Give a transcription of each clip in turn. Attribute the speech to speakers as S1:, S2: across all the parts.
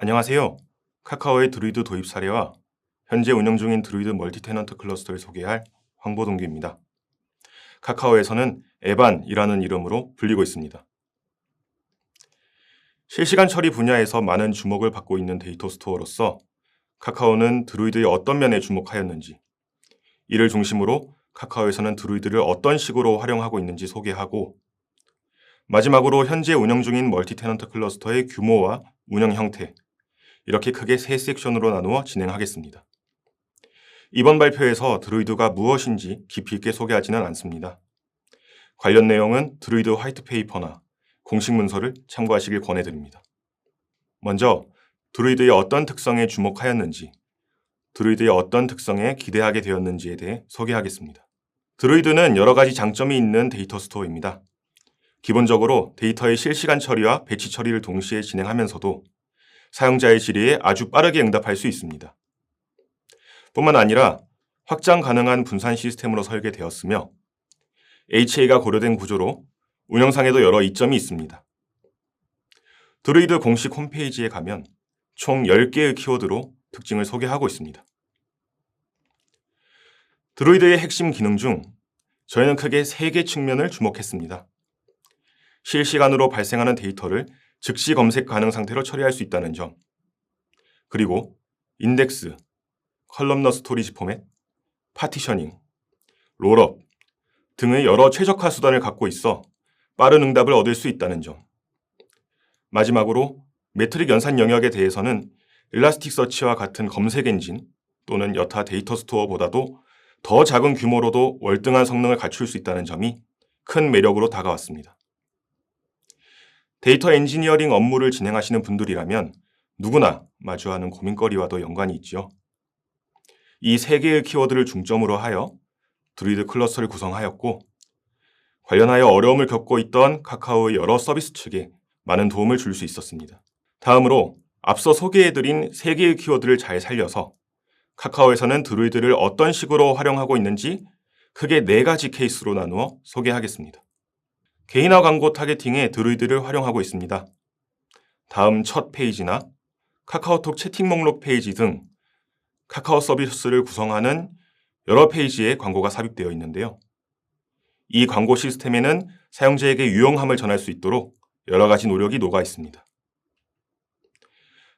S1: 안녕하세요. 카카오의 드루이드 도입 사례와 현재 운영 중인 드루이드 멀티테넌트 클러스터를 소개할 황보동규입니다. 카카오에서는 에반이라는 이름으로 불리고 있습니다. 실시간 처리 분야에서 많은 주목을 받고 있는 데이터 스토어로서 카카오는 드루이드의 어떤 면에 주목하였는지, 이를 중심으로 카카오에서는 드루이드를 어떤 식으로 활용하고 있는지 소개하고, 마지막으로 현재 운영 중인 멀티테넌트 클러스터의 규모와 운영 형태, 이렇게 크게 세 섹션으로 나누어 진행하겠습니다. 이번 발표에서 드루이드가 무엇인지 깊이 있게 소개하지는 않습니다. 관련 내용은 드루이드 화이트 페이퍼나 공식 문서를 참고하시길 권해드립니다. 먼저 드루이드의 어떤 특성에 주목하였는지, 드루이드의 어떤 특성에 기대하게 되었는지에 대해 소개하겠습니다. 드루이드는 여러 가지 장점이 있는 데이터 스토어입니다. 기본적으로 데이터의 실시간 처리와 배치 처리를 동시에 진행하면서도 사용자의 질의에 아주 빠르게 응답할 수 있습니다. 뿐만 아니라 확장 가능한 분산 시스템으로 설계되었으며 HA가 고려된 구조로 운영상에도 여러 이점이 있습니다. 드루이드 공식 홈페이지에 가면 총 10개의 키워드로 특징을 소개하고 있습니다. 드루이드의 핵심 기능 중 저희는 크게 3개 측면을 주목했습니다. 실시간으로 발생하는 데이터를 즉시 검색 가능 상태로 처리할 수 있다는 점, 그리고 인덱스, 컬럼너 스토리지 포맷, 파티셔닝, 롤업 등의 여러 최적화 수단을 갖고 있어 빠른 응답을 얻을 수 있다는 점, 마지막으로 매트릭 연산 영역에 대해서는 일라스틱서치와 같은 검색 엔진 또는 여타 데이터 스토어보다도 더 작은 규모로도 월등한 성능을 갖출 수 있다는 점이 큰 매력으로 다가왔습니다. 데이터 엔지니어링 업무를 진행하시는 분들이라면 누구나 마주하는 고민거리와도 연관이 있죠. 이 3개의 키워드를 중점으로 하여 드루이드 클러스터를 구성하였고, 관련하여 어려움을 겪고 있던 카카오의 여러 서비스 측에 많은 도움을 줄 수 있었습니다. 다음으로 앞서 소개해드린 3개의 키워드를 잘 살려서 카카오에서는 드루이드를 어떤 식으로 활용하고 있는지 크게 4가지 케이스로 나누어 소개하겠습니다. 개인화 광고 타겟팅에 드루이드를 활용하고 있습니다. 다음 첫 페이지나 카카오톡 채팅 목록 페이지 등 카카오 서비스를 구성하는 여러 페이지에 광고가 삽입되어 있는데요. 이 광고 시스템에는 사용자에게 유용함을 전할 수 있도록 여러 가지 노력이 녹아 있습니다.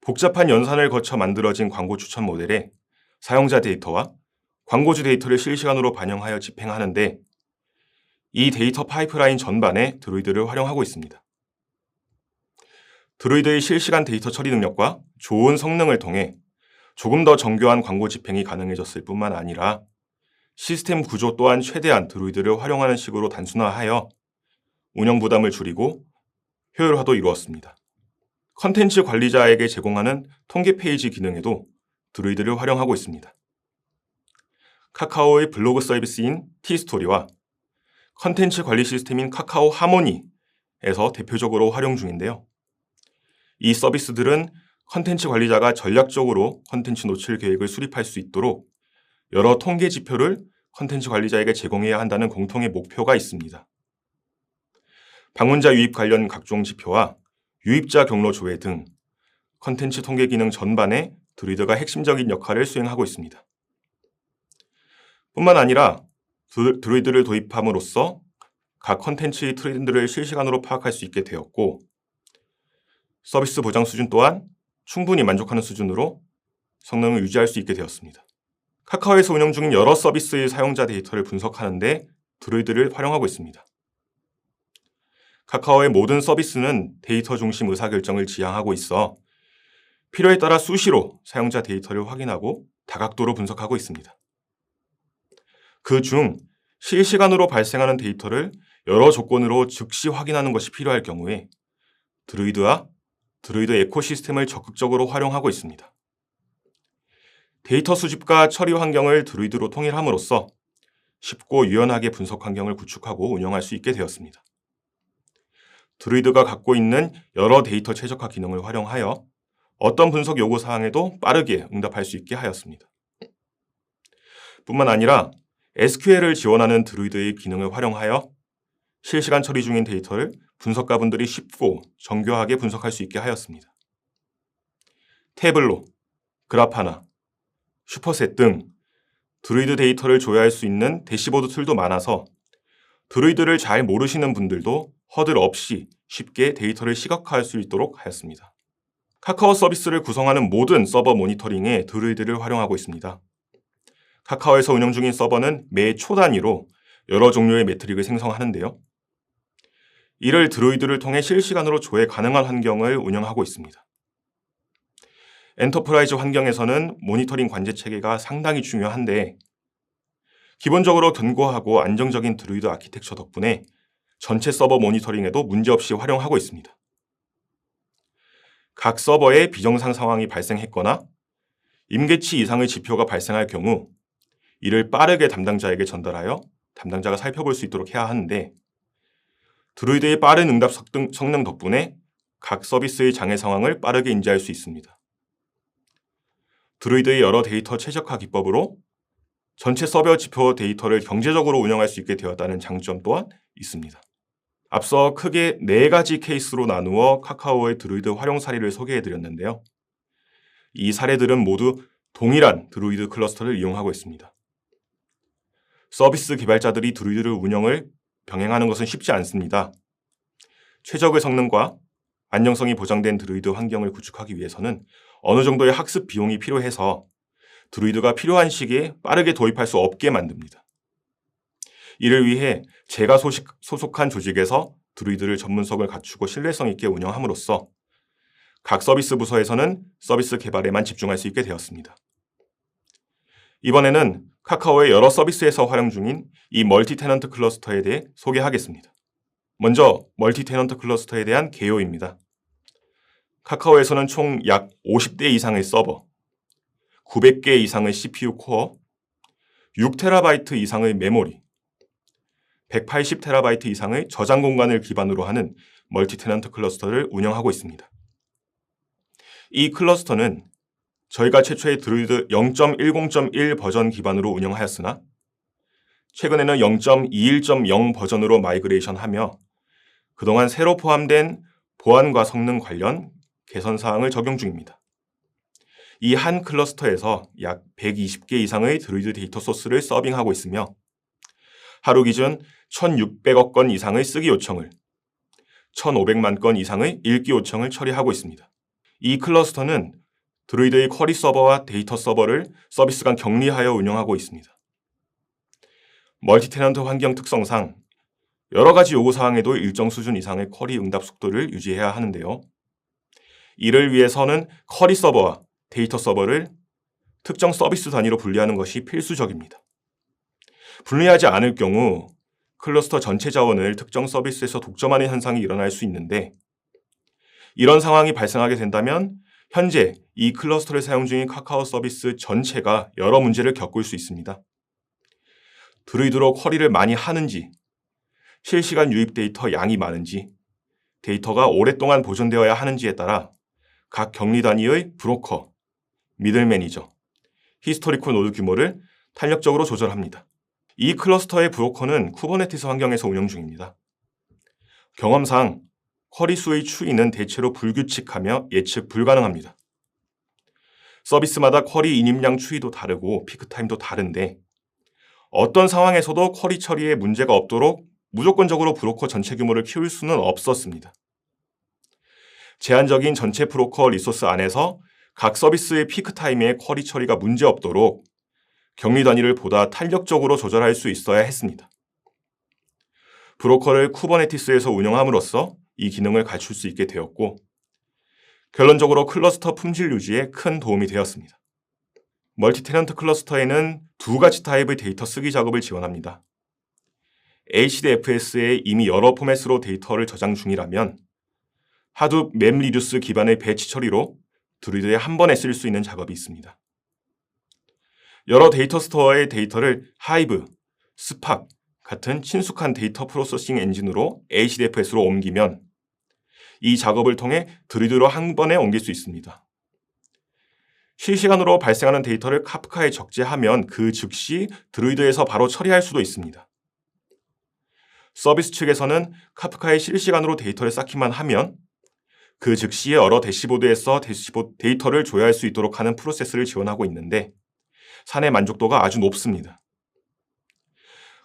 S1: 복잡한 연산을 거쳐 만들어진 광고 추천 모델에 사용자 데이터와 광고주 데이터를 실시간으로 반영하여 집행하는데, 이 데이터 파이프라인 전반에 드루이드를 활용하고 있습니다. 드루이드의 실시간 데이터 처리 능력과 좋은 성능을 통해 조금 더 정교한 광고 집행이 가능해졌을 뿐만 아니라 시스템 구조 또한 최대한 드루이드를 활용하는 식으로 단순화하여 운영 부담을 줄이고 효율화도 이루었습니다. 컨텐츠 관리자에게 제공하는 통계 페이지 기능에도 드루이드를 활용하고 있습니다. 카카오의 블로그 서비스인 티스토리와 컨텐츠 관리 시스템인 카카오 하모니에서 대표적으로 활용 중인데요. 이 서비스들은 컨텐츠 관리자가 전략적으로 컨텐츠 노출 계획을 수립할 수 있도록 여러 통계 지표를 컨텐츠 관리자에게 제공해야 한다는 공통의 목표가 있습니다. 방문자 유입 관련 각종 지표와 유입자 경로 조회 등 컨텐츠 통계 기능 전반에 드루이드가 핵심적인 역할을 수행하고 있습니다. 뿐만 아니라 드루이드를 도입함으로써 각 컨텐츠의 트렌드를 실시간으로 파악할 수 있게 되었고, 서비스 보장 수준 또한 충분히 만족하는 수준으로 성능을 유지할 수 있게 되었습니다. 카카오에서 운영 중인 여러 서비스의 사용자 데이터를 분석하는 데 드루이드를 활용하고 있습니다. 카카오의 모든 서비스는 데이터 중심 의사결정을 지향하고 있어 필요에 따라 수시로 사용자 데이터를 확인하고 다각도로 분석하고 있습니다. 그중 실시간으로 발생하는 데이터를 여러 조건으로 즉시 확인하는 것이 필요할 경우에 드루이드와 드루이드 에코시스템을 적극적으로 활용하고 있습니다. 데이터 수집과 처리 환경을 드루이드로 통일함으로써 쉽고 유연하게 분석 환경을 구축하고 운영할 수 있게 되었습니다. 드루이드가 갖고 있는 여러 데이터 최적화 기능을 활용하여 어떤 분석 요구 사항에도 빠르게 응답할 수 있게 하였습니다. 뿐만 아니라 SQL을 지원하는 드루이드의 기능을 활용하여 실시간 처리 중인 데이터를 분석가분들이 쉽고 정교하게 분석할 수 있게 하였습니다. 태블로, 그라파나, 슈퍼셋 등 드루이드 데이터를 조회할 수 있는 대시보드 툴도 많아서 드루이드를 잘 모르시는 분들도 허들 없이 쉽게 데이터를 시각화할 수 있도록 하였습니다. 카카오 서비스를 구성하는 모든 서버 모니터링에 드루이드를 활용하고 있습니다. 카카오에서 운영 중인 서버는 매 초 단위로 여러 종류의 매트릭을 생성하는데요. 이를 드루이드를 통해 실시간으로 조회 가능한 환경을 운영하고 있습니다. 엔터프라이즈 환경에서는 모니터링 관제 체계가 상당히 중요한데 기본적으로 견고하고 안정적인 드루이드 아키텍처 덕분에 전체 서버 모니터링에도 문제없이 활용하고 있습니다. 각 서버에 비정상 상황이 발생했거나 임계치 이상의 지표가 발생할 경우 이를 빠르게 담당자에게 전달하여 담당자가 살펴볼 수 있도록 해야 하는데 드루이드의 빠른 응답 성능 덕분에 각 서비스의 장애 상황을 빠르게 인지할 수 있습니다. 드루이드의 여러 데이터 최적화 기법으로 전체 서버 지표 데이터를 경제적으로 운영할 수 있게 되었다는 장점 또한 있습니다. 앞서 크게 4가지 케이스로 나누어 카카오의 드루이드 활용 사례를 소개해드렸는데요. 이 사례들은 모두 동일한 드루이드 클러스터를 이용하고 있습니다. 서비스 개발자들이 드루이드 운영을 병행하는 것은 쉽지 않습니다. 최적의 성능과 안정성이 보장된 드루이드 환경을 구축하기 위해서는 어느 정도의 학습 비용이 필요해서 드루이드가 필요한 시기에 빠르게 도입할 수 없게 만듭니다. 이를 위해 제가 소속한 조직에서 드루이드를 전문성을 갖추고 신뢰성 있게 운영함으로써 각 서비스 부서에서는 서비스 개발에만 집중할 수 있게 되었습니다. 이번에는 카카오의 여러 서비스에서 활용 중인 이 멀티 테넌트 클러스터에 대해 소개하겠습니다. 먼저 멀티 테넌트 클러스터에 대한 개요입니다. 카카오에서는 총 약 50대 이상의 서버, 900개 이상의 CPU 코어, 6TB 이상의 메모리, 180TB 이상의 저장 공간을 기반으로 하는 멀티 테넌트 클러스터를 운영하고 있습니다. 이 클러스터는 저희가 최초의 드루이드 0.10.1 버전 기반으로 운영하였으나 최근에는 0.21.0 버전으로 마이그레이션하며 그동안 새로 포함된 보안과 성능 관련 개선 사항을 적용 중입니다. 이 한 클러스터에서 약 120개 이상의 드루이드 데이터 소스를 서빙하고 있으며 하루 기준 1,600억 건 이상의 쓰기 요청을, 1,500만 건 이상의 읽기 요청을 처리하고 있습니다. 이 클러스터는 드루이드의 쿼리 서버와 데이터 서버를 서비스 간 격리하여 운영하고 있습니다. 멀티 테넌트 환경 특성상 여러 가지 요구사항에도 일정 수준 이상의 쿼리 응답 속도를 유지해야 하는데요. 이를 위해서는 쿼리 서버와 데이터 서버를 특정 서비스 단위로 분리하는 것이 필수적입니다. 분리하지 않을 경우 클러스터 전체 자원을 특정 서비스에서 독점하는 현상이 일어날 수 있는데 이런 상황이 발생하게 된다면 현재 이 클러스터를 사용 중인 카카오 서비스 전체가 여러 문제를 겪을 수 있습니다. 드루이드로 쿼리를 많이 하는지, 실시간 유입 데이터 양이 많은지, 데이터가 오랫동안 보존되어야 하는지에 따라 각 격리 단위의 브로커, 미들 매니저, 히스토리컬 노드 규모를 탄력적으로 조절합니다. 이 클러스터의 브로커는 쿠버네티스 환경에서 운영 중입니다. 경험상 쿼리 수의 추이는 대체로 불규칙하며 예측 불가능합니다. 서비스마다 쿼리 인입량 추이도 다르고 피크타임도 다른데 어떤 상황에서도 쿼리 처리에 문제가 없도록 무조건적으로 브로커 전체 규모를 키울 수는 없었습니다. 제한적인 전체 브로커 리소스 안에서 각 서비스의 피크타임에 쿼리 처리가 문제없도록 격리 단위를 보다 탄력적으로 조절할 수 있어야 했습니다. 브로커를 쿠버네티스에서 운영함으로써 이 기능을 갖출 수 있게 되었고 결론적으로 클러스터 품질 유지에 큰 도움이 되었습니다. 멀티 테넌트 클러스터에는 2가지 타입의 데이터 쓰기 작업을 지원합니다. HDFS에 이미 여러 포맷으로 데이터를 저장 중이라면 하둡 맵리듀스 기반의 배치 처리로 드루이드에 한 번에 쓸 수 있는 작업이 있습니다. 여러 데이터 스토어의 데이터를 하이브, 스팍 같은 친숙한 데이터 프로세싱 엔진으로 HDFS로 옮기면 이 작업을 통해 드루이드로 한 번에 옮길 수 있습니다. 실시간으로 발생하는 데이터를 카프카에 적재하면 그 즉시 드루이드에서 바로 처리할 수도 있습니다. 서비스 측에서는 카프카에 실시간으로 데이터를 쌓기만 하면 그 즉시에 여러 대시보드에서 데이터를 조회할 수 있도록 하는 프로세스를 지원하고 있는데 사내 만족도가 아주 높습니다.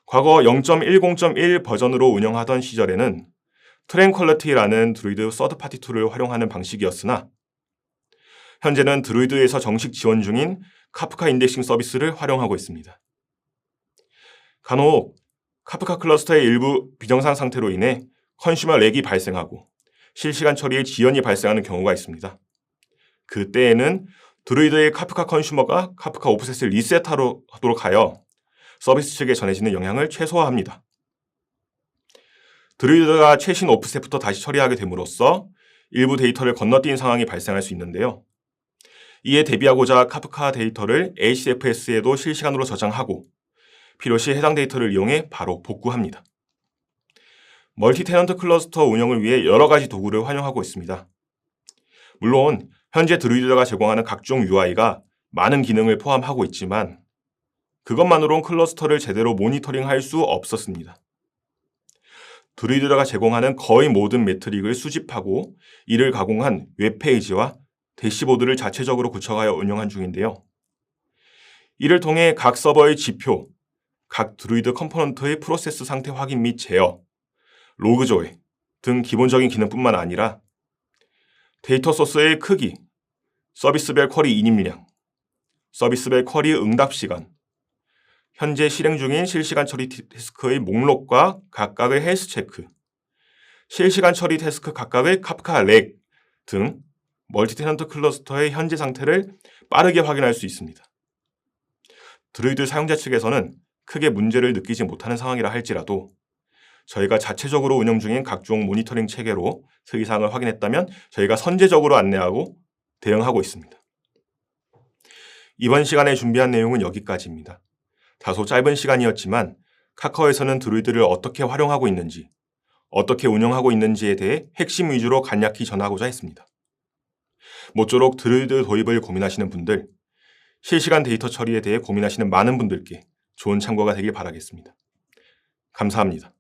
S1: 과거 0.10.1 버전으로 운영하던 시절에는 트랜퀄리티라는 드루이드 서드파티 툴을 활용하는 방식이었으나 현재는 드루이드에서 정식 지원 중인 카프카 인덱싱 서비스를 활용하고 있습니다. 간혹 카프카 클러스터의 일부 비정상 상태로 인해 컨슈머 렉이 발생하고 실시간 처리에 지연이 발생하는 경우가 있습니다. 그때에는 드루이드의 카프카 컨슈머가 카프카 오프셋을 리셋하도록 하여 서비스 측에 전해지는 영향을 최소화합니다. 드루이드가 최신 오프셋부터 다시 처리하게 됨으로써 일부 데이터를 건너뛴 상황이 발생할 수 있는데요. 이에 대비하고자 카프카 데이터를 HDFS에도 실시간으로 저장하고 필요시 해당 데이터를 이용해 바로 복구합니다. 멀티 테넌트 클러스터 운영을 위해 여러 가지 도구를 활용하고 있습니다. 물론 현재 드루이드가 제공하는 각종 UI가 많은 기능을 포함하고 있지만 그것만으론 클러스터를 제대로 모니터링할 수 없었습니다. 드루이드가 제공하는 거의 모든 매트릭을 수집하고 이를 가공한 웹페이지와 대시보드를 자체적으로 구축하여 운영한 중인데요. 이를 통해 각 서버의 지표, 각 드루이드 컴포넌트의 프로세스 상태 확인 및 제어, 로그 조회 등 기본적인 기능뿐만 아니라 데이터 소스의 크기, 서비스별 쿼리 인입량, 서비스별 쿼리 응답 시간, 현재 실행 중인 실시간 처리 태스크의 목록과 각각의 헬스 체크, 실시간 처리 태스크 각각의 카프카 렉 등 멀티 테넌트 클러스터의 현재 상태를 빠르게 확인할 수 있습니다. 드루이드 사용자 측에서는 크게 문제를 느끼지 못하는 상황이라 할지라도 저희가 자체적으로 운영 중인 각종 모니터링 체계로 특이사항을 확인했다면 저희가 선제적으로 안내하고 대응하고 있습니다. 이번 시간에 준비한 내용은 여기까지입니다. 다소 짧은 시간이었지만 카카오에서는 드루이드를 어떻게 활용하고 있는지, 어떻게 운영하고 있는지에 대해 핵심 위주로 간략히 전하고자 했습니다. 모쪼록 드루이드 도입을 고민하시는 분들, 실시간 데이터 처리에 대해 고민하시는 많은 분들께 좋은 참고가 되길 바라겠습니다. 감사합니다.